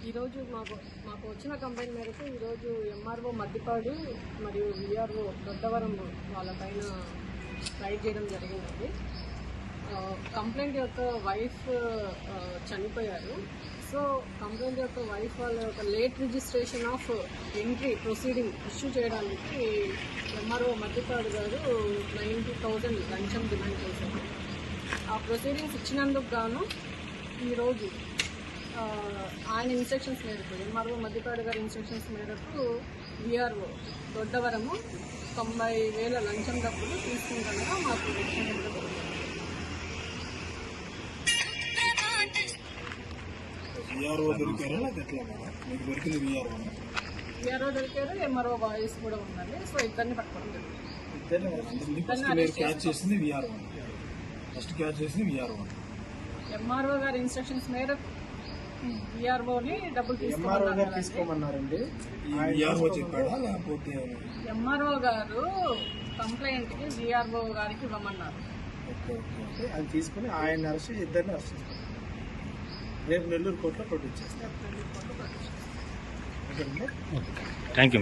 ఈరోజు మాకు వచ్చిన కంప్లైంట్ మేరకు ఈరోజు ఎంఆర్ఓ మద్దిపాడు మరియు విఆర్ఓ దొడ్డవరం వాళ్ళపైన రైడ్ చేయడం జరిగింది. కంప్లైంట్ యొక్క వైఫ్ చనిపోయారు. సో కంప్లైంట్ యొక్క వైఫ్ వాళ్ళ యొక్క late registration of entry proceeding issue చేయడానికి ఎంఆర్ఓ మద్దిపాడు గారు 90,000 లంచం డిమాండ్ చేశారు. ఆ ప్రొసీడింగ్స్ ఇచ్చినందుకు గాను ఈరోజు ఆయన ఇన్స్ట్రక్షన్స్ మేరకు ఎంఆర్ఓ మద్దిపాడు గారి ఇన్స్ట్రక్షన్స్ మేరకు విఆర్ఓ దొడ్డవరము 90,000 లంచం డబ్బులు తీసుకుంటాగా మాకు విఆర్ఓ దొరికారు. ఎంఆర్ఓ వాయిస్ కూడా ఉన్నది. సో ఇద్దరిని పట్టుకోవడం ఎంఆర్ఓ గారి ఇన్స్ట్రక్షన్స్ మేరకు విఆర్ఓని డబ్బులు తీసుకోమన్నారండి. ఎంఆర్ఓ గారు కంప్లైంట్ కి విఆర్ఓ గారికి ఇవ్వమన్నారు. అది తీసుకుని ఆయన అరెస్ట్ ఇద్దరిని అరెస్ట్ చేస్తారు. రేపు నెల్లూరు కోర్టులో ప్రొడ్యూస్ చేస్తారు. Thank you.